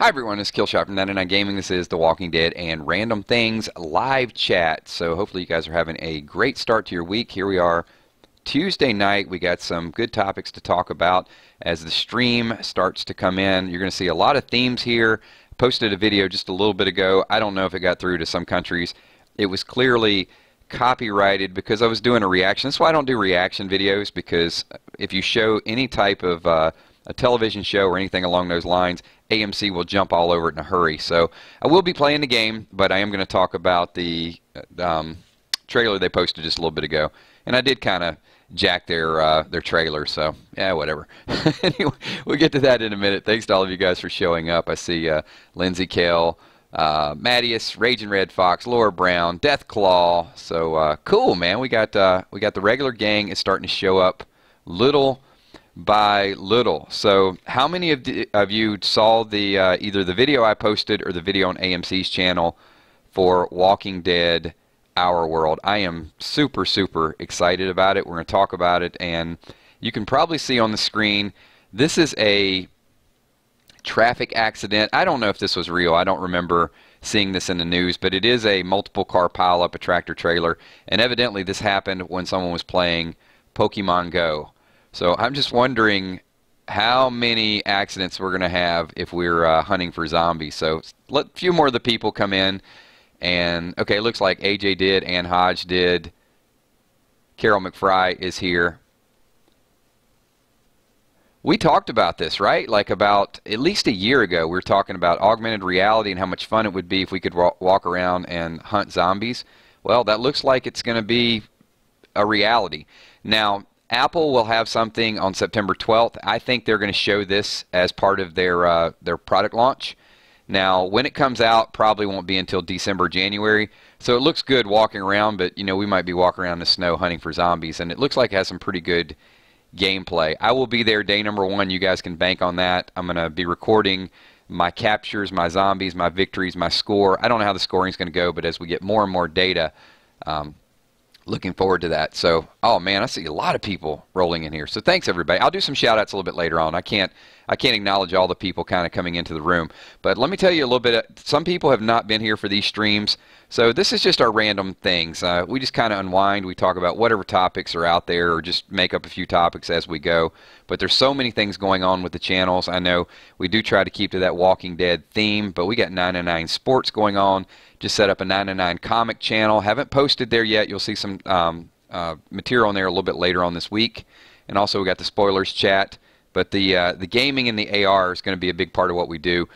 Hi everyone, it's kilzhot from 99 Gaming. This is The Walking Dead and Random Things live chat. So hopefully you guys are having a great start to your week. Here we are Tuesday night. We got some good topics to talk about as the stream starts to come in. You're going to see a lot of themes here. Posted a video just a little bit ago. I don't know if it got through to some countries. It was clearly copyrighted because I was doing a reaction. That's why I don't do reaction videos, because if you show any type of a television show or anything along those lines, AMC will jump all over it in a hurry. So I will be playing the game, but I am going to talk about the trailer they posted just a little bit ago. And I did kind of jack their trailer, so yeah, whatever. Anyway, we'll get to that in a minute. Thanks to all of you guys for showing up. I see Lindsay Kale, Mattias, Raging Red Fox, Laura Brown, Deathclaw. So cool, man. We got the regular gang is starting to show up little by little. So how many of you saw the either the video I posted or the video on AMC's channel for Walking Dead Our World? I am super excited about it. We're going to talk about it, and you can probably see on the screen this is a traffic accident. I don't know if this was real. I don't remember seeing this in the news, but it is a multiple car pileup, a tractor trailer, and evidently this happened when someone was playing Pokemon Go. So I'm just wondering how many accidents we're going to have if we're hunting for zombies. So let a few more of the people come in. And, okay, it looks like AJ did, Ann Hodge did, Carol McFry is here. We talked about this, right? Like about at least a year ago, we were talking about augmented reality and how much fun it would be if we could walk around and hunt zombies. Well, that looks like it's going to be a reality. Now, Apple will have something on September 12th. I think they're going to show this as part of their product launch. Now, when it comes out, probably won't be until December, January. So it looks good walking around, but you know, we might be walking around in the snow hunting for zombies, and it looks like it has some pretty good gameplay. I will be there day number one. You guys can bank on that. I'm going to be recording my captures, my zombies, my victories, my score. I don't know how the scoring is going to go, but as we get more and more data, looking forward to that. So, oh man, I see a lot of people rolling in here. So thanks everybody. I'll do some shout outs a little bit later on. I can't acknowledge all the people kind of coming into the room. But let me tell you a little bit. Some people have not been here for these streams. So this is just our random things. We just kind of unwind. We talk about whatever topics are out there or just make up a few topics as we go. But there's so many things going on with the channels. I know we do try to keep to that Walking Dead theme, but we got 99 Sports going on. Just set up a 99 comic channel. Haven't posted there yet. You'll see some material on there a little bit later on this week. And also we got the spoilers chat. But the gaming and the AR is going to be a big part of what we do.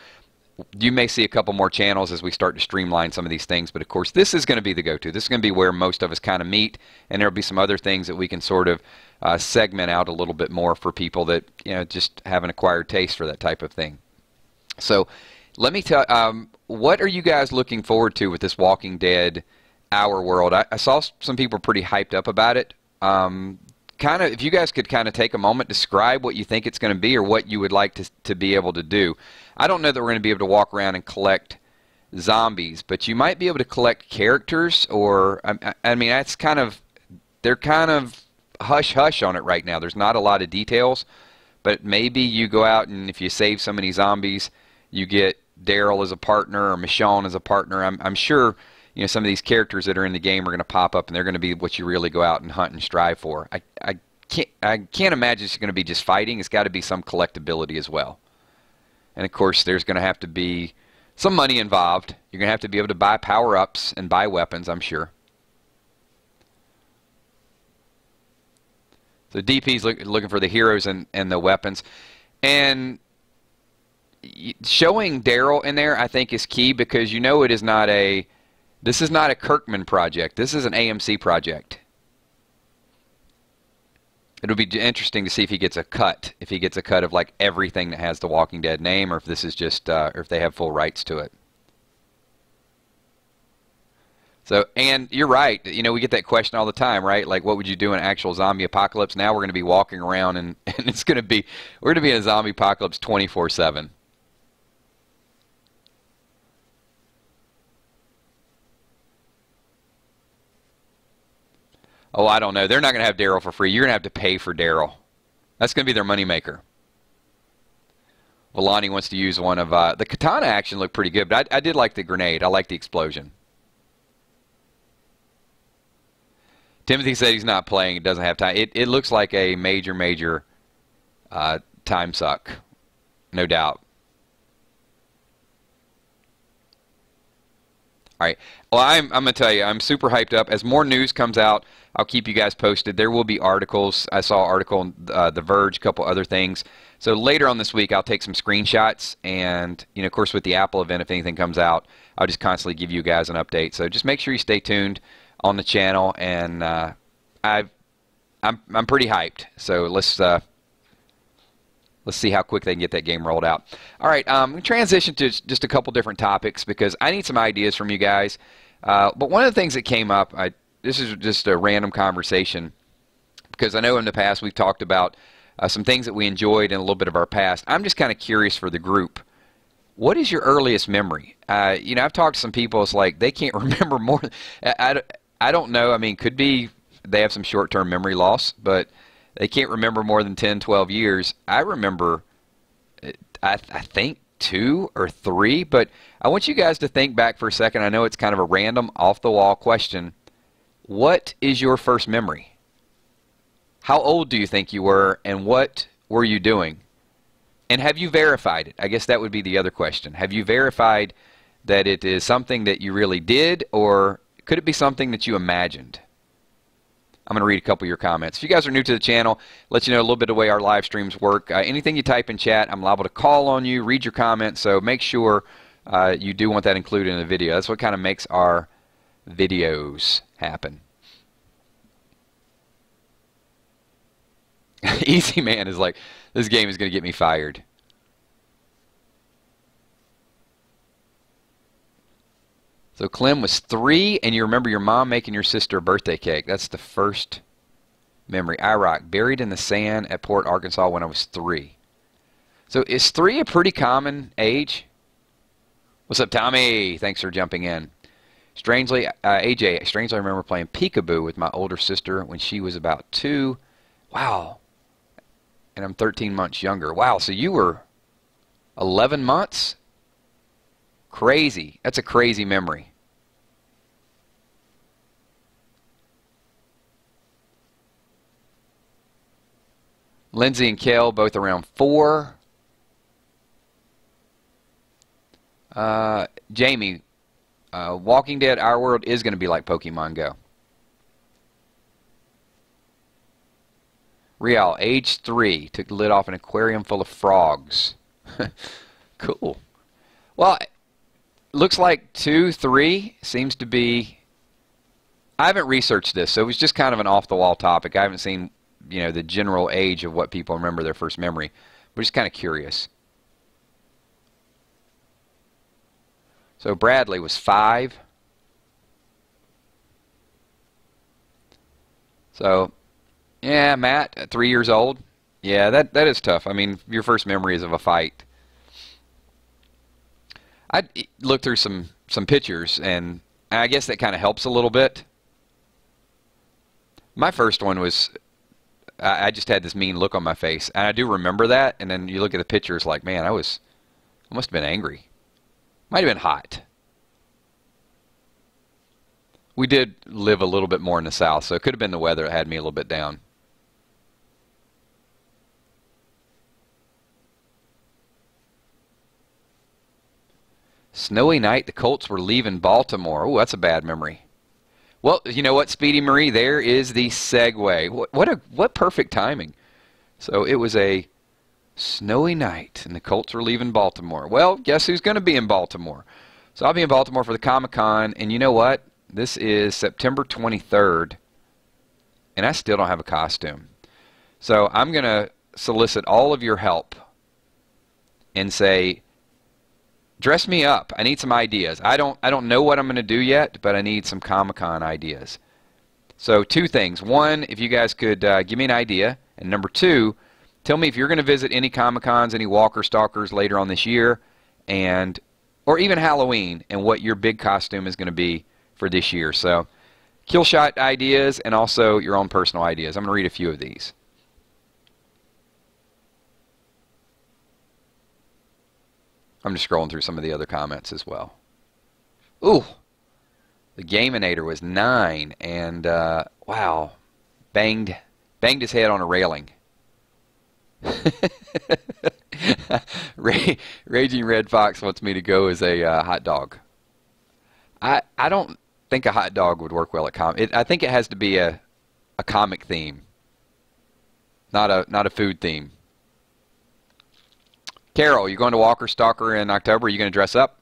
You may see a couple more channels as we start to streamline some of these things. But of course, this is going to be the go-to. This is going to be where most of us kind of meet. And there'll be some other things that we can sort of segment out a little bit more for people that, you know, just have an acquired taste for that type of thing. So let me tell what are you guys looking forward to with this Walking Dead Our World? I saw some people pretty hyped up about it. Kind of, if you guys could kind of take a moment, describe what you think it's going to be or what you would like to be able to do. I don't know that we're going to be able to walk around and collect zombies, but you might be able to collect characters, or I mean, that's kind of, they're kind of hush-hush on it right now. There's not a lot of details, but maybe you go out and if you save so many zombies, you get Daryl as a partner or Michonne as a partner. I'm sure, you know, some of these characters that are in the game are going to pop up and they're going to be what you really go out and hunt and strive for. I can't imagine it's going to be just fighting. It's got to be some collectability as well. And of course, there's going to have to be some money involved. You're going to have to be able to buy power-ups and buy weapons, I'm sure. So DP's looking for the heroes and the weapons. And showing Daryl in there, I think, is key, because you know this is not a Kirkman project. This is an AMC project. It'll be interesting to see if he gets a cut. If he gets a cut of like everything that has the Walking Dead name, or if this is just, or if they have full rights to it. So, and you're right. You know, we get that question all the time, right? Like, what would you do in an actual zombie apocalypse? Now we're going to be walking around and it's going to be, we're going to be in a zombie apocalypse 24/7. Oh, I don't know. They're not going to have Daryl for free. You're going to have to pay for Daryl. That's going to be their moneymaker. Villani wants to use one of the katana. Action looked pretty good, but I did like the grenade. I like the explosion. Timothy said he's not playing. It doesn't have time. It looks like a major time suck, no doubt. All right. Well, I'm going to tell you, I'm super hyped up. As more news comes out, I'll keep you guys posted. There will be articles. I saw an article on The Verge, a couple other things. So later on this week, I'll take some screenshots. And, you know, of course, with the Apple event, if anything comes out, I'll just constantly give you guys an update. So just make sure you stay tuned on the channel. And I'm pretty hyped. So let's see how quick they can get that game rolled out. All right, transition to just a couple different topics because I need some ideas from you guys. But one of the things that came up, this is just a random conversation because I know in the past we've talked about some things that we enjoyed and a little bit of our past. I'm just kind of curious for the group. What is your earliest memory? You know, I've talked to some people. It's like they can't remember more. I don't know. I mean, could be they have some short-term memory loss, but they can't remember more than 10, 12 years. I remember, I think, 2 or 3, but I want you guys to think back for a second. I know it's kind of a random, off-the-wall question. What is your first memory? How old do you think you were, and what were you doing? And have you verified it? I guess that would be the other question. Have you verified that it is something that you really did, or could it be something that you imagined? I'm going to read a couple of your comments. If you guys are new to the channel, let you know a little bit of the way our live streams work. Anything you type in chat, I'm liable to call on you, read your comments, so make sure you do want that included in the video. That's what kind of makes our videos happen. Easy Man is like, this game is going to get me fired. So Clem was 3, and you remember your mom making your sister a birthday cake. That's the first memory. I rock. Buried in the sand at Port Arkansas when I was 3. So is 3 a pretty common age? What's up, Tommy? Thanks for jumping in. Strangely, AJ, strangely I remember playing peekaboo with my older sister when she was about 2. Wow. And I'm 13 months younger. Wow, so you were 11 months? Crazy. That's a crazy memory. Lindsay and Kel both around 4. Jamie, Walking Dead, Our World is going to be like Pokemon Go. Real, age 3, took the lid off an aquarium full of frogs. Cool. Well, looks like 2, 3 seems to be... I haven't researched this, so it was just kind of an off-the-wall topic. I haven't seen, you know, the general age of what people remember their first memory. But just kind of curious. So Bradley was 5. So, yeah, Matt, at 3 years old. Yeah, that is tough. I mean, your first memory is of a fight. I looked through some pictures, and I guess that kind of helps a little bit. My first one was, I just had this mean look on my face, and I do remember that. And then you look at the pictures, like, man, I must have been angry. Might have been hot. We did live a little bit more in the south, so it could have been the weather that had me a little bit down. Snowy night, the Colts were leaving Baltimore. Oh, that's a bad memory. Well, you know what, Speedy Marie? There is the segue. What perfect timing. So it was a snowy night, and the Colts were leaving Baltimore. Well, guess who's going to be in Baltimore? So I'll be in Baltimore for the Comic-Con, and you know what? This is September 23rd, and I still don't have a costume. So I'm going to solicit all of your help and say, dress me up. I need some ideas. I don't know what I'm going to do yet, but I need some Comic-Con ideas. So 2 things. 1, if you guys could give me an idea. And number 2, tell me if you're going to visit any Comic-Cons, any Walker Stalkers later on this year, or even Halloween, and what your big costume is going to be for this year. So Killshot ideas and also your own personal ideas. I'm going to read a few of these. I'm just scrolling through some of the other comments as well. Ooh, the Gaminator was 9, and wow, banged his head on a railing. Raging Red Fox wants me to go as a hot dog. I don't think a hot dog would work well at I think it has to be a comic theme, not a food theme. Carol, you going to Walker Stalker in October? Are you going to dress up?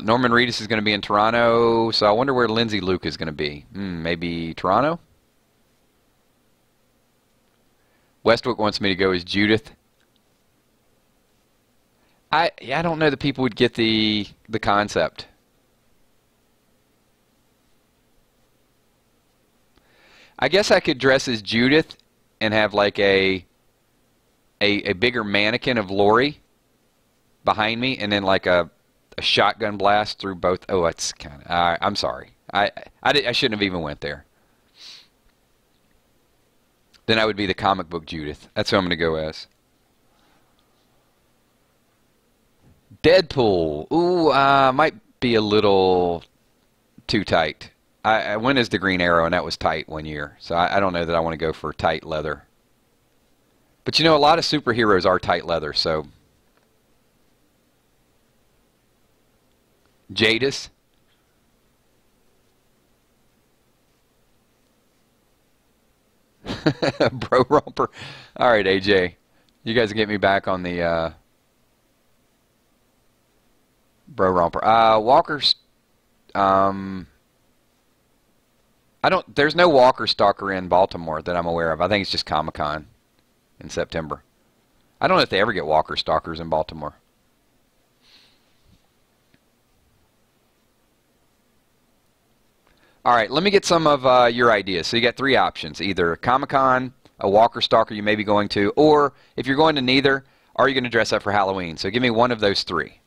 Norman Reedus is going to be in Toronto, so I wonder where Lindsay Luke is going to be. Maybe Toronto? Westwick wants me to go as Judith. I don't know that people would get the concept. I guess I could dress as Judith and have like a bigger mannequin of Lori behind me, and then like a shotgun blast through both. Oh, that's kind of. I'm sorry. I shouldn't have even went there. Then I would be the comic book Judith. That's who I'm going to go as. Deadpool. Ooh, might be a little too tight. I went as the Green Arrow, and that was tight one year. So I don't know that I want to go for tight leather. But you know, a lot of superheroes are tight leather, so. Jadis. Bro Romper. All right, AJ. You guys get me back on the Bro Romper. Walker's. There's no Walker Stalker in Baltimore that I'm aware of. I think it's just Comic-Con in September. I don't know if they ever get Walker Stalkers in Baltimore. All right, let me get some of your ideas. So you got 3 options: either Comic-Con, a Walker Stalker you may be going to, or if you're going to neither, are you going to dress up for Halloween? So give me one of those 3.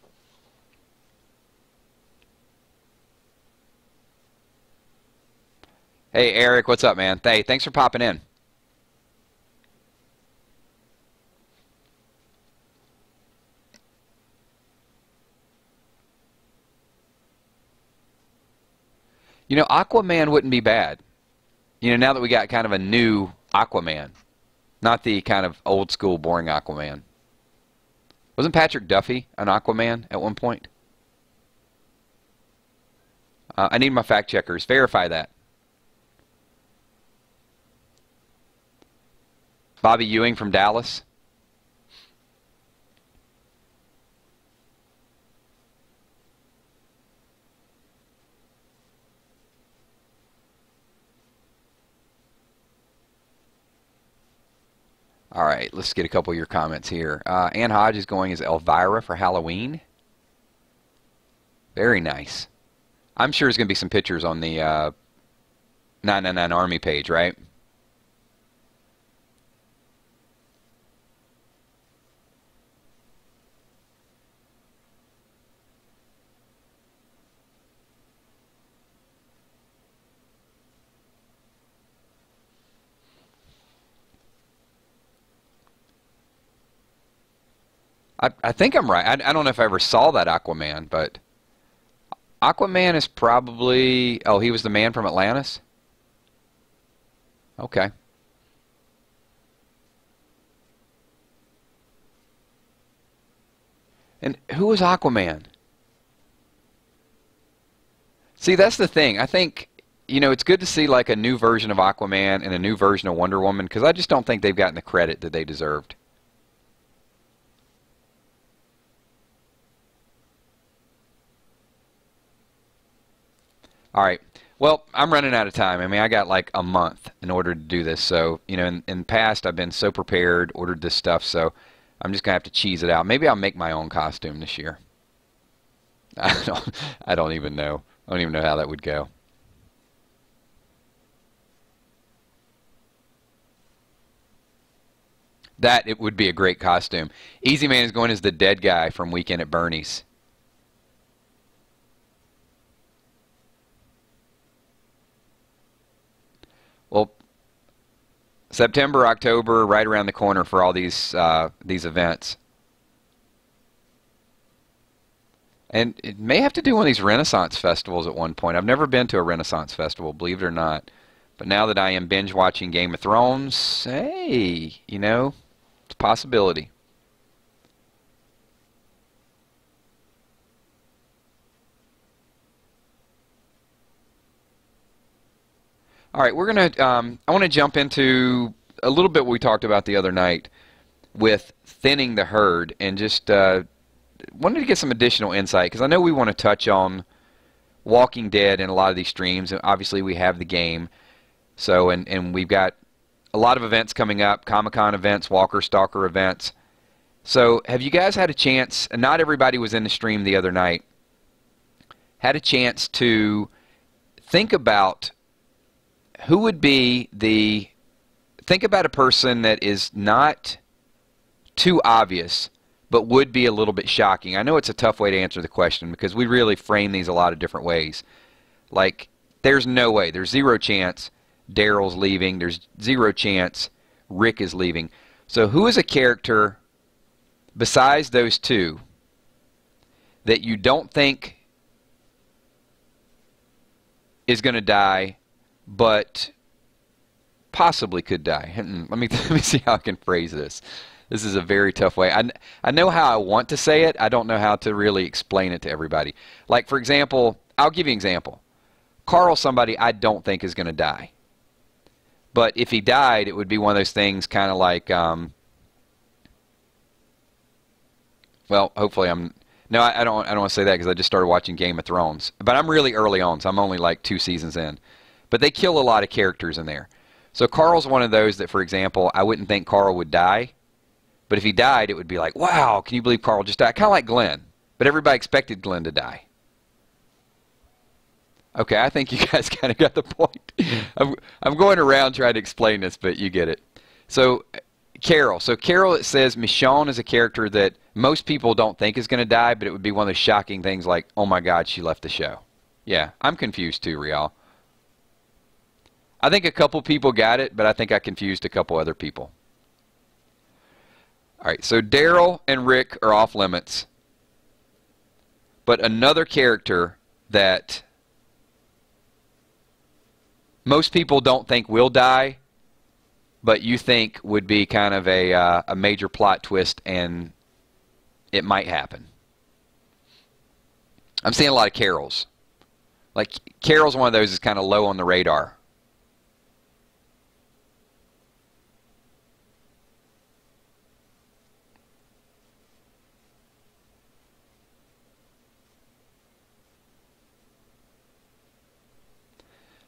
Hey, Eric, what's up, man? Hey, thanks for popping in. You know, Aquaman wouldn't be bad. You know, now that we got kind of a new Aquaman. Not the kind of old school boring Aquaman. Wasn't Patrick Duffy an Aquaman at one point? I need my fact checkers. Verify that. Bobby Ewing from Dallas. All right, let's get a couple of your comments here. Ann Hodge is going as Elvira for Halloween. Very nice. I'm sure there's going to be some pictures on the 999 Army page, right? I think I'm right. I don't know if I ever saw that Aquaman, but Aquaman is probably... Oh, he was the man from Atlantis? Okay. And who was Aquaman? See, that's the thing. I think, you know, it's good to see like a new version of Aquaman and a new version of Wonder Woman, because I just don't think they've gotten the credit that they deserved. All right. Well, I'm running out of time. I mean, I got like a month in order to do this. So, you know, in the past, I've been so prepared, ordered this stuff. So I'm just going to have to cheese it out. Maybe I'll make my own costume this year. I don't even know. I don't even know how that would go. That it would be a great costume. Easy Man is going as the dead guy from Weekend at Bernie's. Well, September, October, right around the corner for all these events. And it may have to do one of these Renaissance festivals at one point. I've never been to a Renaissance festival, believe it or not. But now that I am binge watching Game of Thrones, hey, you know, it's a possibility. All right, we're going to, I want to jump into a little bit what we talked about the other night with thinning the herd, and just wanted to get some additional insight, because I know we want to touch on Walking Dead in a lot of these streams, and obviously we have the game. So, and we've got a lot of events coming up, Comic-Con events, Walker Stalker events. So have you guys had a chance, and not everybody was in the stream the other night, had a chance to think about who would be the, think about a person that is not too obvious, but would be a little bit shocking. I know it's a tough way to answer the question, because we really frame these a lot of different ways. Like, there's no way, there's zero chance Daryl's leaving, there's zero chance Rick is leaving. So who is a character besides those two that you don't think is going to die, but possibly could die? Let me see how I can phrase this. This is a very tough way. I know how I want to say it. I don't know how to really explain it to everybody. Like, for example, I'll give you an example. Carl's somebody I don't think is going to die. But if he died, it would be one of those things kind of like, well, hopefully I'm, no, I don't want to say that, because I just started watching Game of Thrones. But I'm really early on, so I'm only like 2 seasons in. But they kill a lot of characters in there. So Carl's one of those that, for example, I wouldn't think Carl would die. But if he died, it would be like, wow, can you believe Carl just died? Kind of like Glenn. But everybody expected Glenn to die. Okay, I think you guys kind of got the point. I'm going around trying to explain this, but you get it. So Carol. So Carol, it says Michonne is a character that most people don't think is going to die, but it would be one of those shocking things like, oh my God, she left the show. Yeah, I'm confused too, Rial. I think a couple people got it, but I think I confused a couple other people. All right, so Daryl and Rick are off limits. But another character that most people don't think will die, but you think would be kind of a major plot twist, and it might happen. I'm seeing a lot of Carols. Like, Carol's one of those that's kind of low on the radar.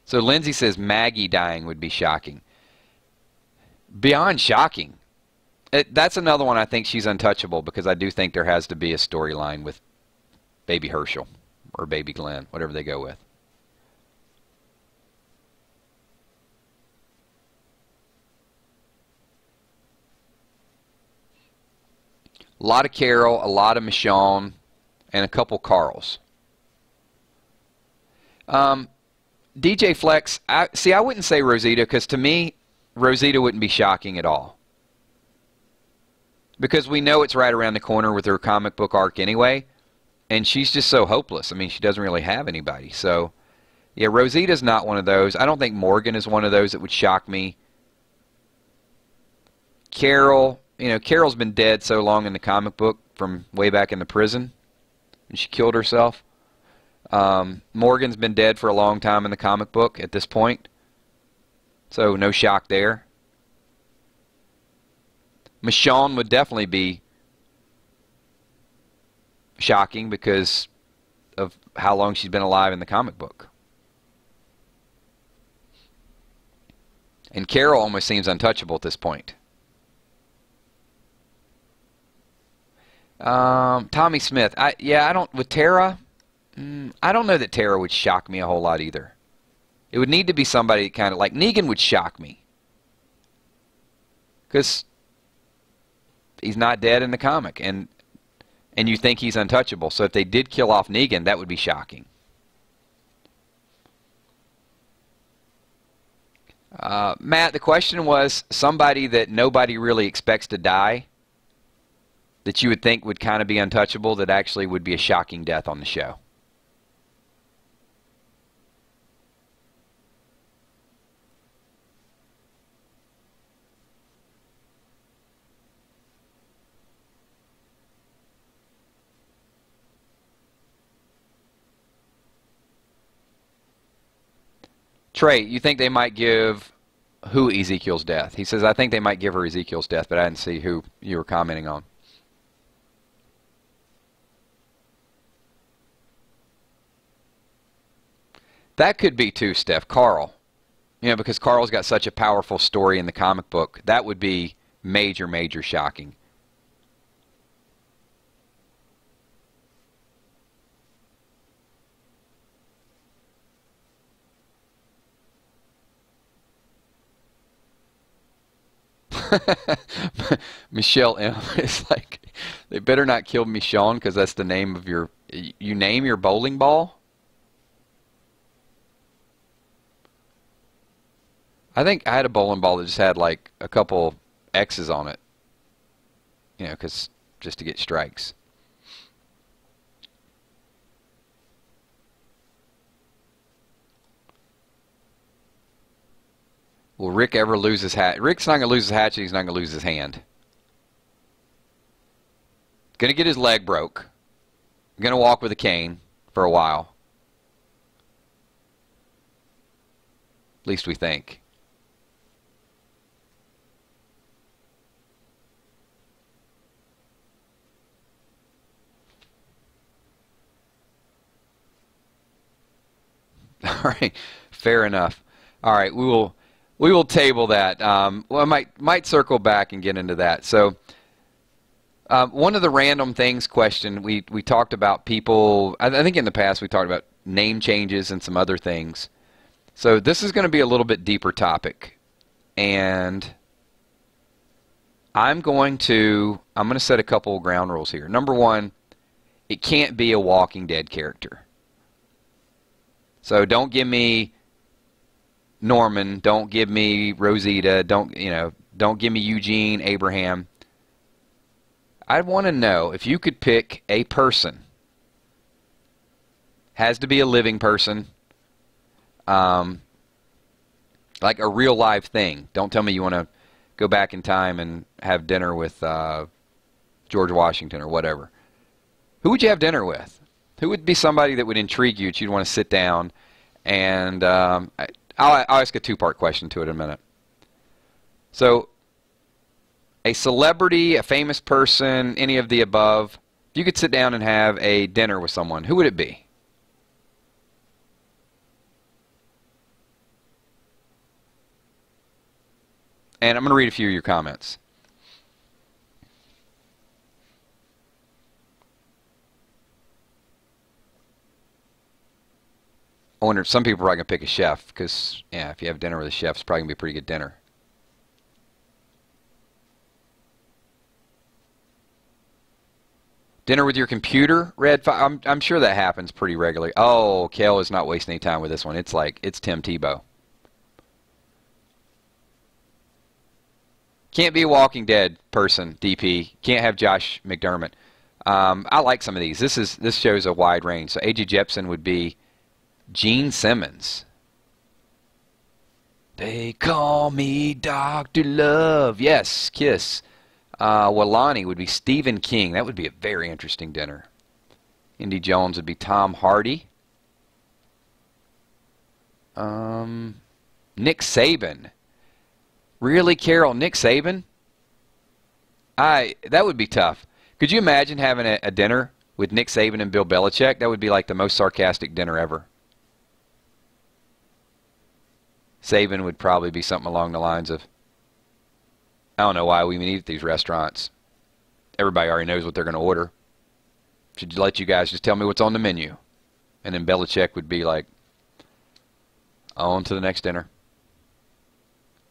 So Lindsay says Maggie dying would be shocking. Beyond shocking. That's another one I think she's untouchable, because I do think there has to be a storyline with Baby Herschel or Baby Glenn, whatever they go with. A lot of Carol, a lot of Michonne, and a couple Carls. DJ Flex, I wouldn't say Rosita, because to me, Rosita wouldn't be shocking at all. Because we know it's right around the corner with her comic book arc anyway, and she's just so hopeless. I mean, she doesn't really have anybody. So, yeah, Rosita's not one of those. I don't think Morgan is one of those that would shock me. Carol, you know, Carol's been dead so long in the comic book from way back in the prison, and she killed herself. Morgan's been dead for a long time in the comic book at this point, so no shock there. Michonne would definitely be shocking because of how long she's been alive in the comic book. And Carol almost seems untouchable at this point. Tommy Smith, I don't, with Tara, I don't know that Tara would shock me a whole lot either. It would need to be somebody kind of like Negan would shock me, because he's not dead in the comic, and you think he's untouchable. So if they did kill off Negan, that would be shocking. Matt, the question was somebody that nobody really expects to die, that you would think would kind of be untouchable, that actually would be a shocking death on the show. Trey, you think they might give who Ezekiel's death? He says, I think they might give her Ezekiel's death, but I didn't see who you were commenting on. That could be too, Steph. Carl. You know, because Carl's got such a powerful story in the comic book. That would be major, major shocking. Michelle M. is like, they better not kill Michonne because that's the name of your, you name your bowling ball? I think I had a bowling ball that just had like a couple X's on it. You know, because just to get strikes. Will Rick ever lose his hat? Rick's not going to lose his hatchet. He's not going to lose his hand. Going to get his leg broke. Going to walk with a cane for a while. At least we think. All right, fair enough. All right, we will table that. Well, I might circle back and get into that. So, one of the random things question we talked about people. I think in the past we talked about name changes and some other things. So this is going to be a little bit deeper topic, and I'm going to set a couple of ground rules here. Number one, it can't be a Walking Dead character. So don't give me Norman, don't give me Rosita, don't give me Eugene, Abraham. I want to know if you could pick a person. Has to be a living person. Like a real live thing. Don't tell me you want to go back in time and have dinner with George Washington or whatever. Who would you have dinner with? Who would be somebody that would intrigue you that you'd want to sit down and I'll ask a two-part question to it in a minute. So, a celebrity, a famous person, any of the above, if you could sit down and have a dinner with someone, who would it be? And I'm going to read a few of your comments. I wonder if some people are probably going to pick a chef because, yeah, if you have dinner with a chef, it's probably going to be a pretty good dinner. Dinner with your computer, Red? I'm sure that happens pretty regularly. Oh, Kel is not wasting any time with this one. It's like, it's Tim Tebow. Can't be a Walking Dead person, DP. Can't have Josh McDermott. I like some of these. This shows a wide range. So A.J. Jepson would be Gene Simmons. They call me Dr. Love. Yes, Kiss. Walani would be Stephen King. That would be a very interesting dinner. Indy Jones would be Tom Hardy. Nick Saban. Really, Carol? Nick Saban? That would be tough. Could you imagine having a dinner with Nick Saban and Bill Belichick? That would be like the most sarcastic dinner ever. Saban would probably be something along the lines of, I don't know why we even eat at these restaurants. Everybody already knows what they're going to order. Should let you guys just tell me what's on the menu. And then Belichick would be like, on to the next dinner.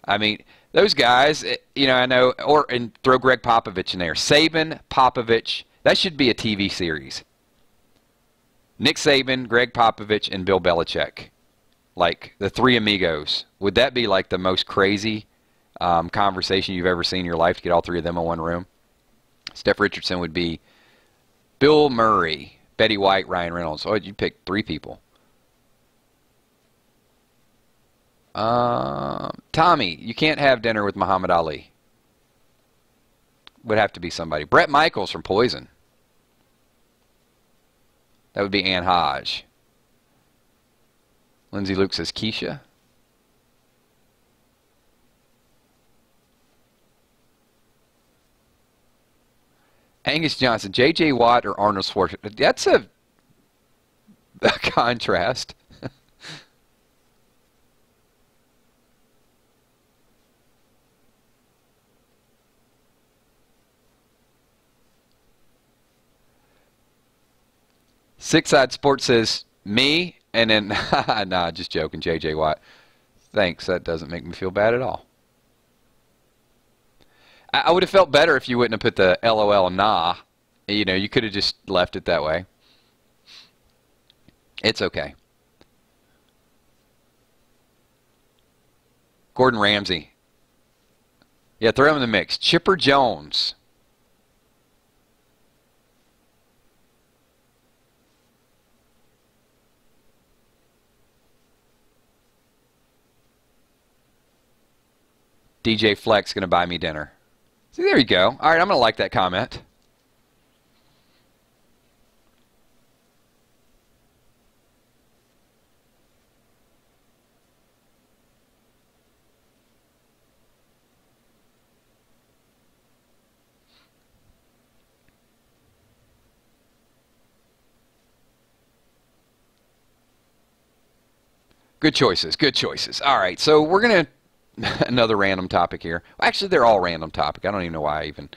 I mean, those guys, you know, I know, and throw Greg Popovich in there. Saban, Popovich, that should be a TV series. Nick Saban, Greg Popovich, and Bill Belichick. like the three amigos. Would that be like the most crazy conversation you've ever seen in your life to get all three of them in one room? Steph Richardson would be Bill Murray, Betty White, Ryan Reynolds. Oh, you picked three people. Tommy, you can't have dinner with Muhammad Ali. Would have to be somebody. Bret Michaels from Poison. That would be Ann Hodge. Lindsay Luke says Keisha. Angus Johnson, J.J. Watt or Arnold Schwarzenegger. That's a contrast. Six Side Sports says me, and then, nah, just joking, J.J. Watt. Thanks, that doesn't make me feel bad at all. I would have felt better if you wouldn't have put the LOL nah. You know, you could have just left it that way. It's okay. Gordon Ramsay. Yeah, throw him in the mix. Chipper Jones. DJ Flex going to buy me dinner. See, there you go. All right, I'm going to like that comment. Good choices, good choices. All right, so we're going to another random topic here. Actually, they're all random topic. I don't even know why I even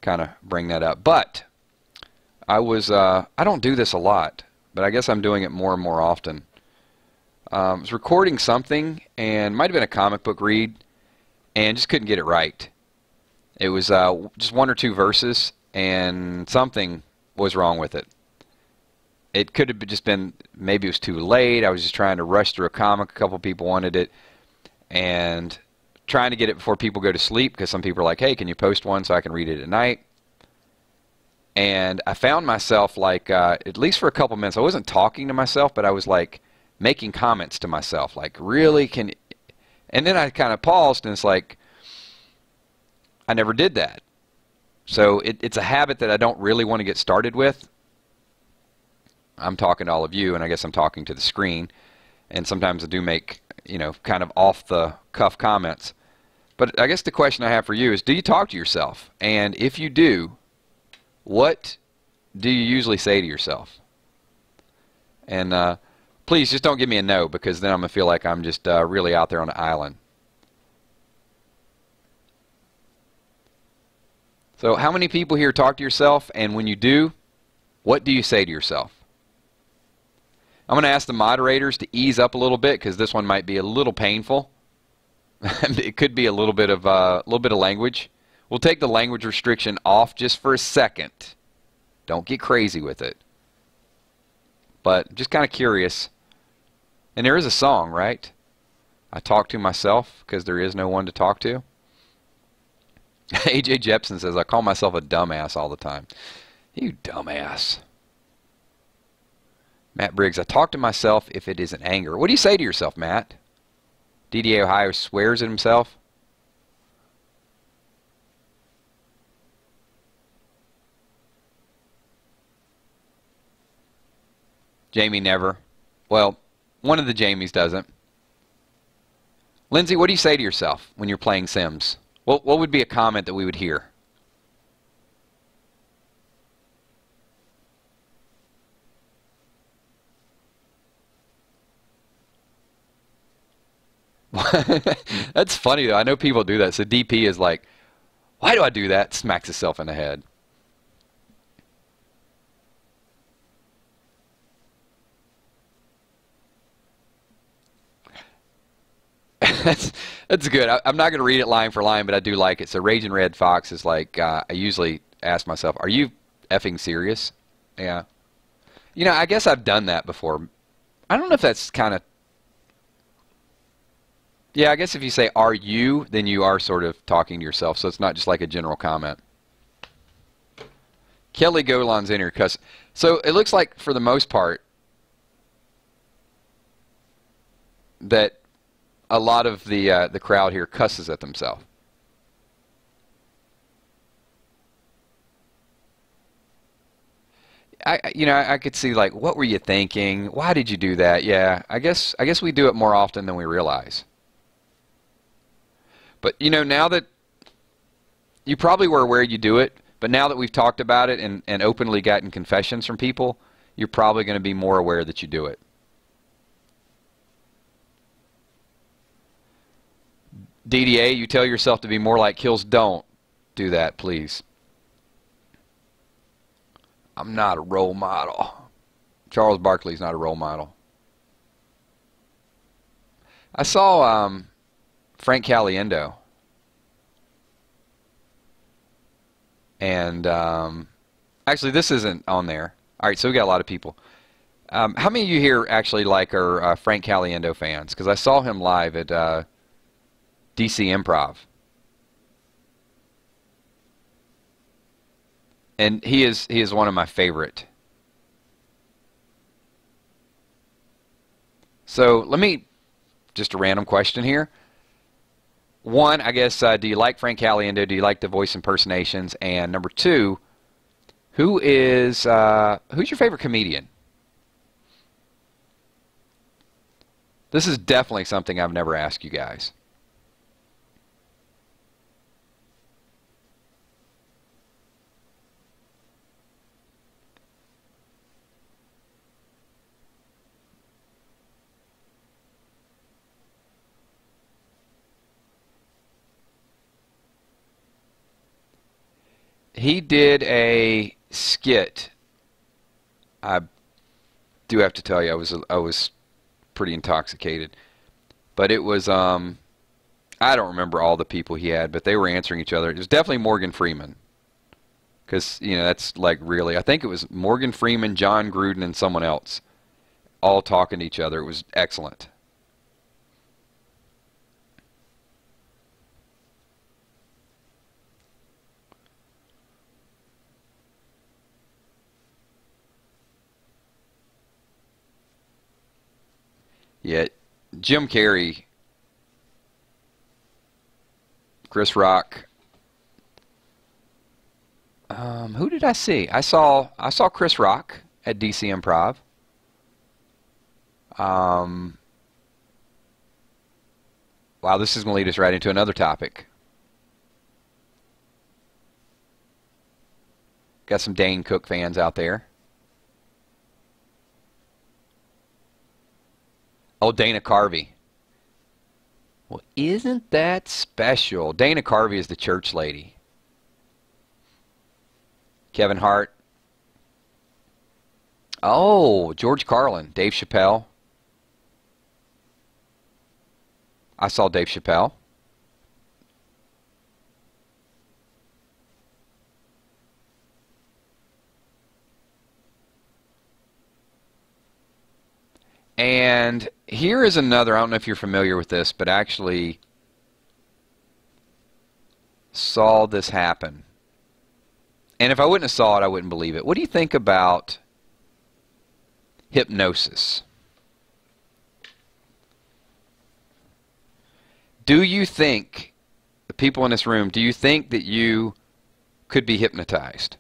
kind of bring that up. But I don't do this a lot, but I guess I'm doing it more and more often. I was recording something, and it might have been a comic book read, and just couldn't get it right. It was just one or two verses, and something was wrong with it. It could have just been, maybe it was too late. I was just trying to rush through a comic. A couple people wanted it. And trying to get it before people go to sleep, because some people are like, hey, can you post one so I can read it at night? And I found myself like, at least for a couple minutes, I wasn't talking to myself, but I was like making comments to myself, like, really, can... And then I kind of paused, and it's like, I never did that. So it's a habit that I don't really want to get started with. I'm talking to all of you, and I guess I'm talking to the screen. And sometimes I do make, you know, kind of off-the-cuff comments. But I guess the question I have for you is, do you talk to yourself? And if you do, what do you usually say to yourself? And please just don't give me a no, because then I'm going to feel like I'm just really out there on an island. So how many people here talk to yourself? And when you do, what do you say to yourself? I'm going to ask the moderators to ease up a little bit, because this one might be a little painful. It could be a little bit of language. We'll take the language restriction off just for a second. Don't get crazy with it. But just kind of curious. And there is a song, right? I talk to myself because there is no one to talk to. AJ Jepson says, I call myself a dumbass all the time. You dumbass. Matt Briggs, I talk to myself if it isn't anger. What do you say to yourself, Matt? DDA Ohio swears at himself. Jamie never. Well, one of the Jamies doesn't. Lindsay, what do you say to yourself when you're playing Sims? What would be a comment that we would hear? That's funny, though. I know people do that. So DP is like, why do I do that? Smacks himself in the head. That's good. I'm not going to read it line for line, but I do like it. So Raging Red Fox is like, I usually ask myself, are you effing serious? Yeah. You know, I guess I've done that before. I don't know if that's kind of Yeah, I guess if you say "are you," then you are sort of talking to yourself, so it's not just like a general comment. Kelly Golan's in here, cuss. So it looks like, for the most part, that a lot of the crowd here cusses at themselves. I could see, like, what were you thinking? Why did you do that? Yeah, I guess we do it more often than we realize. But now that you probably were aware you do it, but now that we've talked about it and openly gotten confessions from people, you're probably going to be more aware that you do it. DDA, you tell yourself to be more like Kills. Don't do that, please. I'm not a role model. Charles Barkley's not a role model. I saw Frank Caliendo. And actually, this isn't on there. All right, so we got a lot of people. How many of you here actually are Frank Caliendo fans? Because I saw him live at DC Improv. And he is one of my favorite. So let me, just a random question here. One, I guess, do you like Frank Caliendo? Do you like the voice impersonations? And number two, who's your favorite comedian? This is definitely something I've never asked you guys. He did a skit. I do have to tell you, I was pretty intoxicated, but it was I don't remember all the people he had, but they were answering each other. It was definitely Morgan Freeman, because that's like really. I think it was Morgan Freeman, John Gruden, and someone else, all talking to each other. It was excellent. Yet Jim Carrey, Chris Rock. Who did I see? I saw Chris Rock at DC Improv. Wow, this is going to lead us right into another topic. Got some Dane Cook fans out there. Oh, Dana Carvey. Well, isn't that special? Dana Carvey is the church lady. Kevin Hart. Oh, George Carlin. Dave Chappelle. I saw Dave Chappelle. And here is another, I don't know if you're familiar with this, but actually saw this happen. And if I wouldn't have saw it, I wouldn't believe it. What do you think about hypnosis? Do you think, the people in this room, do you think that you could be hypnotized?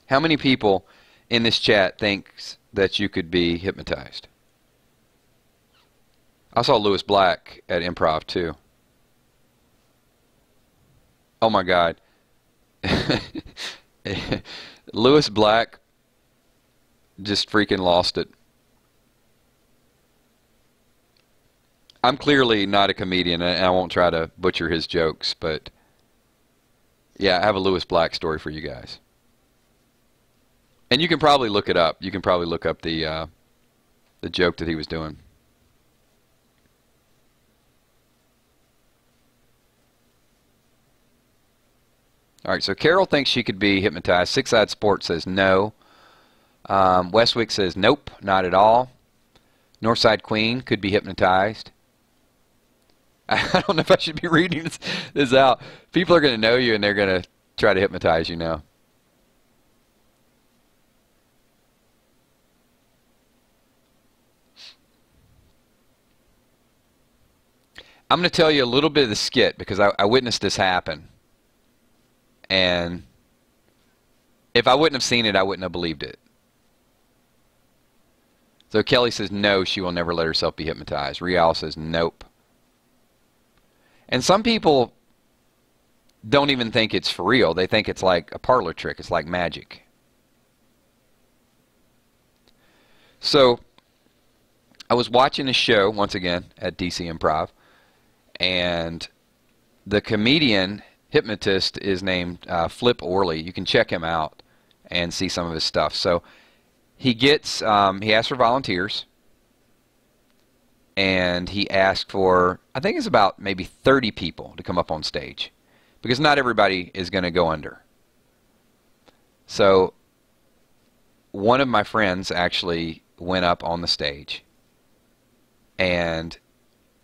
How many people in this chat thinks that you could be hypnotized? I saw Lewis Black at Improv too. Oh my God. Lewis Black just freaking lost it. I'm clearly not a comedian, and I won't try to butcher his jokes, but yeah, I have a Lewis Black story for you guys. And you can probably look it up. You can probably look up the joke that he was doing. All right, so Carol thinks she could be hypnotized. Six Eyed Sport says no. Westwick says, nope, not at all. Northside Queen could be hypnotized. I don't know if I should be reading this out. People are going to know you and they're going to try to hypnotize you now. I'm going to tell you a little bit of the skit because I witnessed this happen. And if I wouldn't have seen it, I wouldn't have believed it. So Kelly says, no, she will never let herself be hypnotized. Rial says, nope. And some people don't even think it's for real. They think it's like a parlor trick. It's like magic. So I was watching a show, once again, at DC Improv. And the comedian hypnotist is named Flip Orley. You can check him out and see some of his stuff. So he gets, he asks for volunteers, and he asked for, I think it's about maybe 30 people to come up on stage, because not everybody is going to go under. So one of my friends actually went up on the stage, and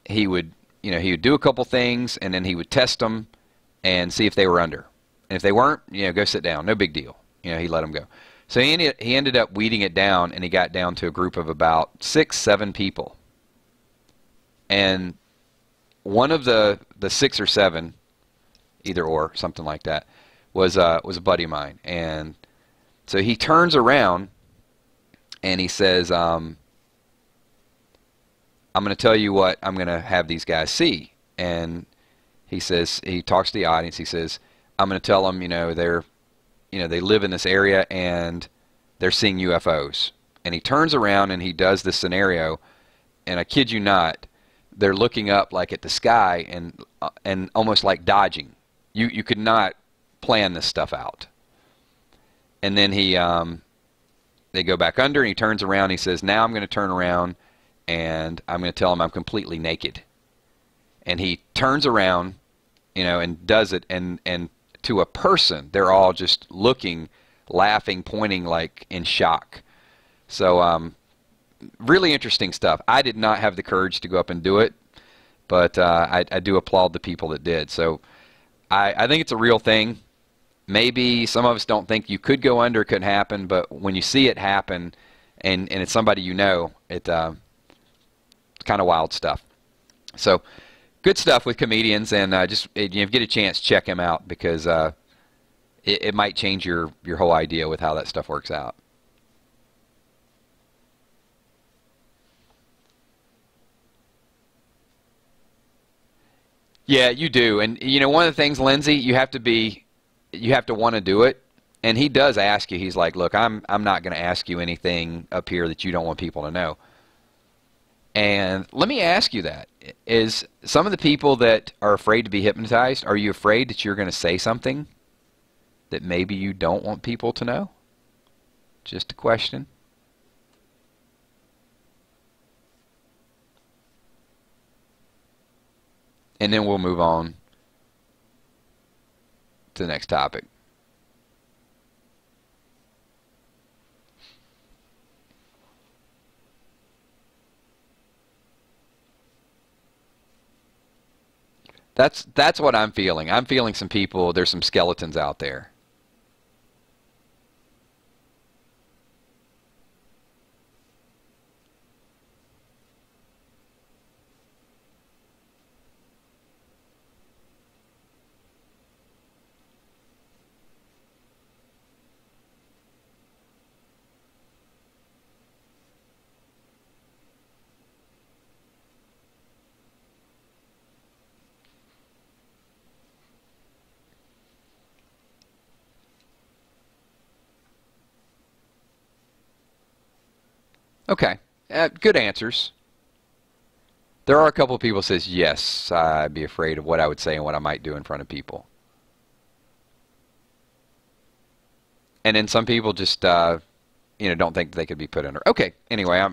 he would, you know, he would do a couple things, and then he would test them and see if they were under. And if they weren't, you know, go sit down. No big deal. You know, he let them go. So he ended up weeding it down, and he got down to a group of about 6, 7 people. And one of the 6 or 7, either or, something like that, was a buddy of mine. And so he turns around and he says, I'm going to tell you what I'm going to have these guys see. And he says, he talks to the audience. He says, I'm going to tell them, they live in this area and they're seeing UFOs. And he turns around and he does this scenario, and I kid you not, they're looking up like at the sky and almost like dodging. You could not plan this stuff out. And then they go back under, and he turns around and he says, now I'm going to turn around and I'm going to tell them I'm completely naked. And he turns around, and does it, and to a person, they're all just looking, laughing, pointing like in shock. So really interesting stuff. I did not have the courage to go up and do it, but I do applaud the people that did. So I think it's a real thing. Maybe some of us don't think you could go under, it couldn't happen, but when you see it happen and it's somebody you know, it's kind of wild stuff. So good stuff with comedians, and just if you get a chance, check him out, because it might change your whole idea with how that stuff works out. Yeah, you do. And one of the things, Lindsay, you have to want to do it. And he does ask you. He's like, look, I'm not going to ask you anything up here that you don't want people to know. And let me ask you that. Is some of the people that are afraid to be hypnotized, are you afraid that you're going to say something that maybe you don't want people to know? Just a question. And then we'll move on to the next topic. That's what I'm feeling. I'm feeling some people, there's some skeletons out there. Okay, good answers. There are a couple of people who says, yes, I'd be afraid of what I would say and what I might do in front of people. And then some people just, don't think they could be put under. Okay, anyway,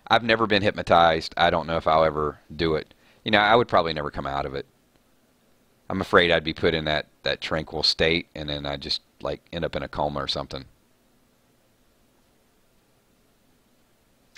I've never been hypnotized. I don't know if I'll ever do it. I would probably never come out of it. I'm afraid I'd be put in that tranquil state, and then I'd just, end up in a coma or something.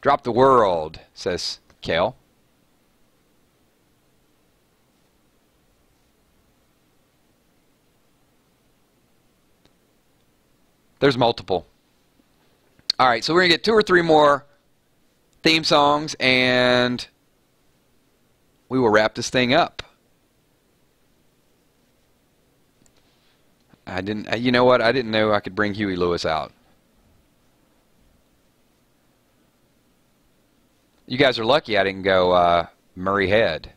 Drop the world, says Kale. There's multiple. All right, so we're going to get 2 or 3 more theme songs, and we will wrap this thing up. You know what? I didn't know I could bring Huey Lewis out. You guys are lucky I didn't go Murray Head.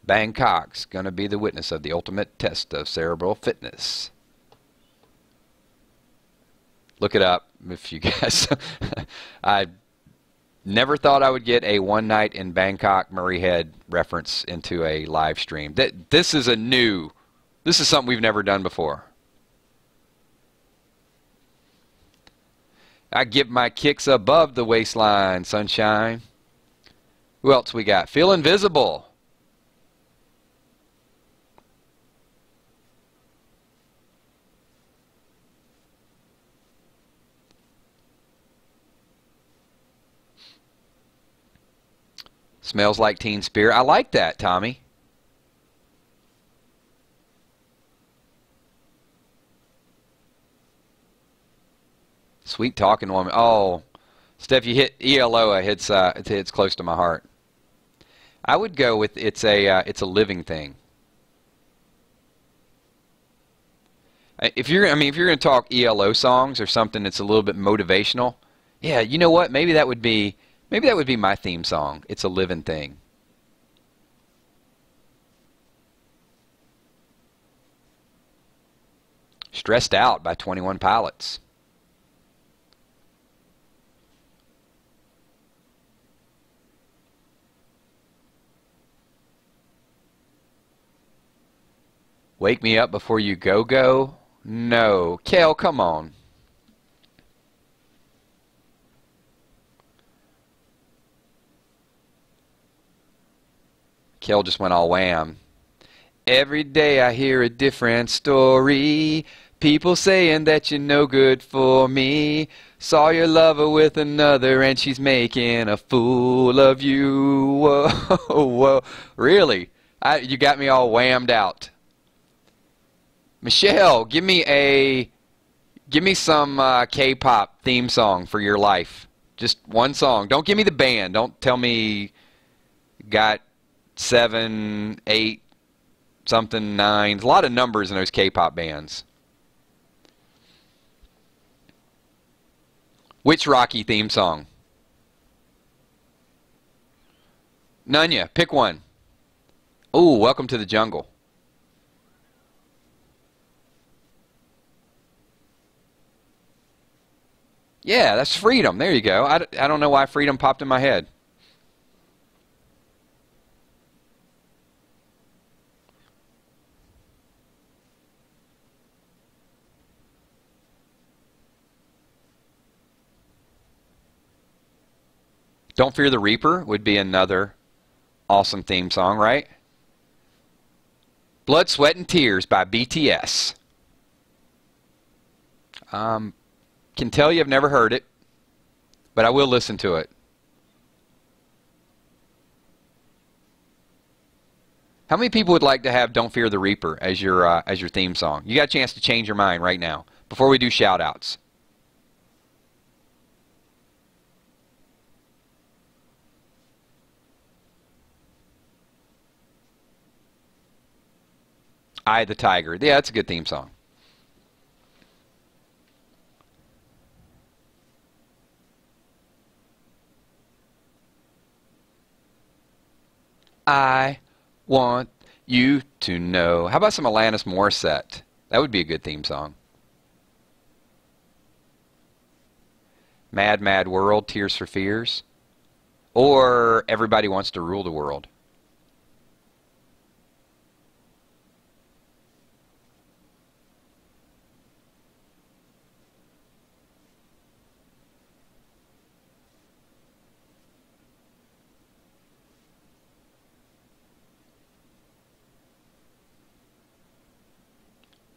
Bangkok's going to be the witness of the ultimate test of cerebral fitness. Look it up if you guys. I never thought I would get a one night in Bangkok Murray Head reference into a live stream. This is something we've never done before. I give my kicks above the waistline, sunshine. Who else we got? Feel invisible. Smells like Teen Spirit. I like that, Tommy. Sweet talking woman. Oh, Steph, you hit ELO. It hits close to my heart. I would go with it's a living thing. If you're going to talk ELO songs or something that's a little bit motivational, yeah, you know what? Maybe that would be my theme song. It's a living thing. Stressed Out by 21 Pilots. Wake Me Up Before You Go Go? No. Kale, come on. Kale just went all wham. Every day I hear a different story. People saying that you're no good for me. Saw your lover with another and she's making a fool of you. Whoa, whoa. Really? You got me all whammed out. Michelle, give me some K-pop theme song for your life. Just one song. Don't give me the band. Don't tell me got 7, 8, something, 9. There's a lot of numbers in those K-pop bands. Which Rocky theme song? Nunya, pick one. Ooh, Welcome to the Jungle. Yeah, that's Freedom. There you go. I don't know why Freedom popped in my head. Don't Fear the Reaper would be another awesome theme song, right? Blood, Sweat, and Tears by BTS. Can tell you I've never heard it, but I will listen to it. How many people would like to have Don't Fear the Reaper as your theme song? You got a chance to change your mind right now before we do shout-outs. Eye of the Tiger. Yeah, that's a good theme song. I want you to know. How about some Alanis Morissette? That would be a good theme song. Mad, Mad World, Tears for Fears. Or Everybody Wants to Rule the World.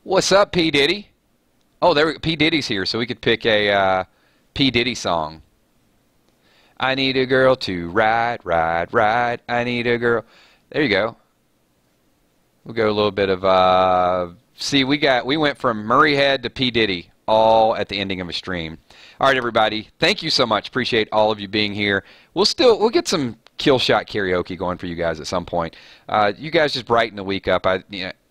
What's up, P. Diddy? Oh, P. Diddy's here, so we could pick a P. Diddy song. I need a girl to ride, ride, ride. I need a girl. There you go. We'll go a little bit of, see, we went from Murray Head to P. Diddy all at the ending of a stream. All right, everybody. Thank you so much. Appreciate all of you being here. We'll get some Killshot karaoke going for you guys at some point. You guys just brighten the week up.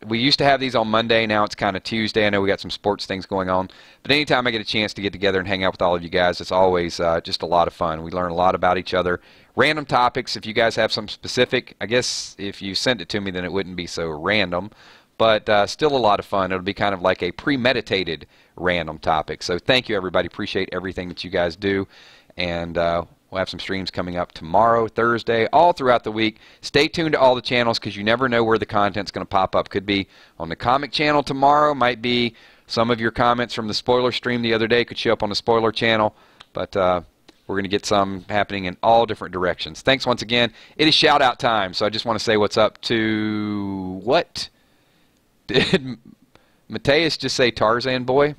We used to have these on Monday. Now it's kind of Tuesday. I know we got some sports things going on. But anytime I get a chance to get together and hang out with all of you guys, it's always just a lot of fun. We learn a lot about each other. Random topics. If you guys have some specific, I guess if you sent it to me, then it wouldn't be so random. But still a lot of fun. It'll be kind of like a premeditated random topic. So thank you, everybody. Appreciate everything that you guys do. And we'll have some streams coming up tomorrow, Thursday, all throughout the week. Stay tuned to all the channels because you never know where the content's going to pop up. Could be on the comic channel tomorrow. Might be some of your comments from the spoiler stream the other day could show up on the spoiler channel. But we're going to get some happening in all different directions. Thanks once again. It is shout-out time, so I just want to say what's up to... What? Did Mateus just say Tarzan Boy?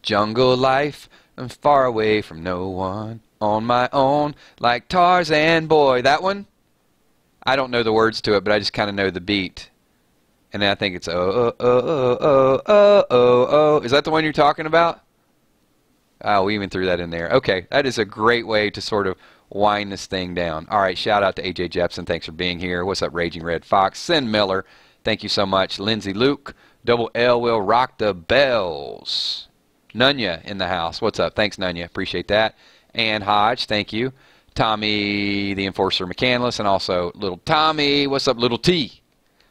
Jungle life, I'm far away from no one, on my own, like Tarzan Boy. That one? I don't know the words to it, but I just kind of know the beat. And then I think it's oh, oh, oh, oh, oh, oh, oh. Is that the one you're talking about? Oh, we even threw that in there. Okay, that is a great way to sort of wind this thing down. All right, shout out to AJ Jepson. Thanks for being here. What's up, Raging Red Fox? Sin Miller. Thank you so much. Lindsay Luke. Double L will rock the bells. Nunya in the house. What's up? Thanks, Nunya. Appreciate that. And Hodge, thank you. Tommy, the Enforcer Mechanless, and also Little Tommy. What's up, Little T?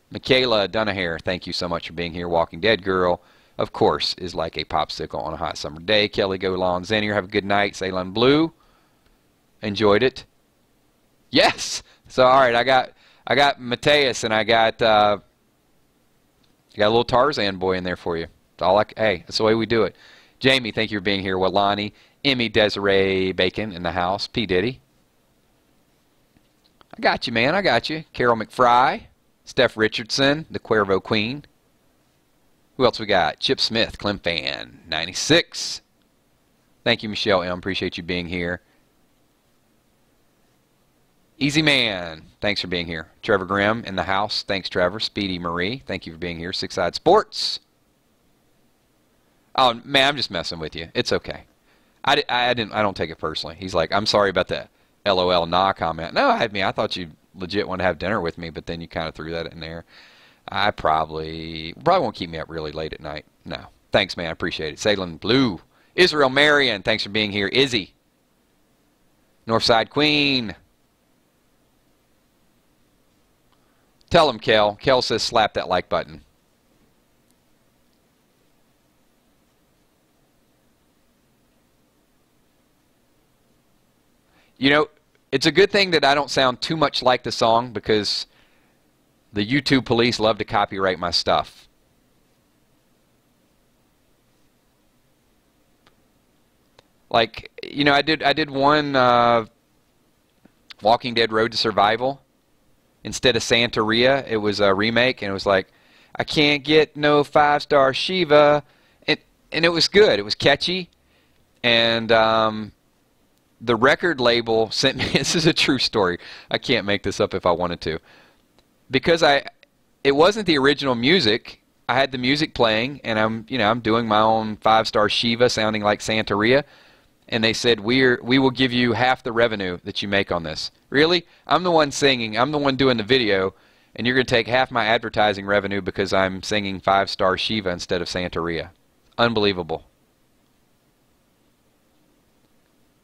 Michaela Dunahair, thank you so much for being here. Walking Dead Girl, of course, is like a popsicle on a hot summer day. Kelly Golan Zenier, have a good night. Ceylon Blue, enjoyed it. Yes! So, all right, I got Mateus, and I got a little Tarzan Boy in there for you. Hey, that's the way we do it. Jamie, thank you for being here. Walani, Emmy Desiree Bacon in the house. P. Diddy. I got you, man. I got you. Carol McFry. Steph Richardson, the Cuervo Queen. Who else we got? Chip Smith, Clem Fan, 96. Thank you, Michelle M. Appreciate you being here. Easy Man, thanks for being here. Trevor Grimm in the house. Thanks, Trevor. Speedy Marie, thank you for being here. Six Side Sports. Oh, man, I'm just messing with you. It's okay. I don't take it personally. He's like, I'm sorry about that LOL nah comment. No, I thought you legit want to have dinner with me, but then you kind of threw that in there. I probably won't keep me up really late at night. No. Thanks, man. I appreciate it. Salem Blue. Israel Marion, thanks for being here. Izzy. Northside Queen. Tell him, Kel. Kel says slap that like button. You know, it's a good thing that I don't sound too much like the song because the YouTube police love to copyright my stuff. Like, you know, I did one Walking Dead Road to Survival. Instead of Santeria, it was a remake, and it was like, I can't get no 5-star Shiva. And it was good. It was catchy. And the record label sent me, this is a true story. I can't make this up if I wanted to. Because it wasn't the original music. I had the music playing, and I'm doing my own 5-star Shiva sounding like Santeria. And they said, we will give you half the revenue that you make on this. Really? I'm the one singing. I'm the one doing the video. And you're going to take half my advertising revenue because I'm singing 5-star Shiva instead of Santeria. Unbelievable.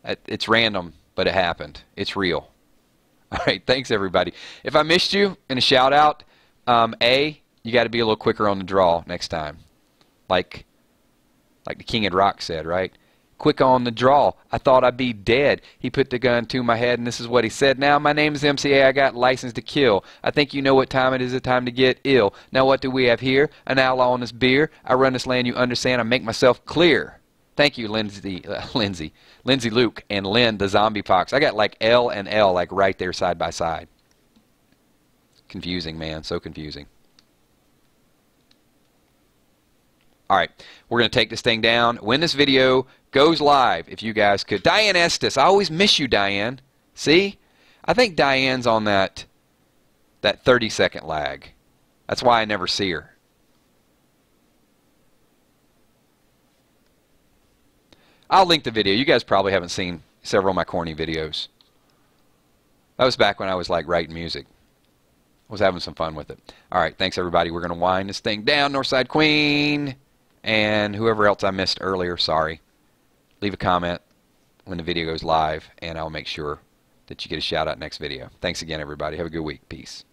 It's random, but it happened. It's real. All right, thanks, everybody. If I missed you in a shout-out, you got to be a little quicker on the draw next time. Like the King of Rock said, right? Quick on the draw. I thought I'd be dead. He put the gun to my head, and this is what he said. Now, my name is MCA. I got license to kill. I think you know what time it is. It's time to get ill. Now, what do we have here? An outlaw on this beer. I run this land, you understand. I make myself clear. Thank you, Lindsay Luke, and Lynn, the zombie pox. I got like L and L like right there side by side. Confusing, man. So confusing. All right, we're going to take this thing down. When this video goes live, if you guys could. Diane Estes, I always miss you, Diane. See? I think Diane's on that 30-second lag. That's why I never see her. I'll link the video. You guys probably haven't seen several of my corny videos. That was back when I was like writing music. I was having some fun with it. All right, thanks everybody. We're going to wind this thing down. Northside Queen and whoever else I missed earlier, sorry. Leave a comment when the video goes live and I'll make sure that you get a shout out next video. Thanks again everybody. Have a good week. Peace.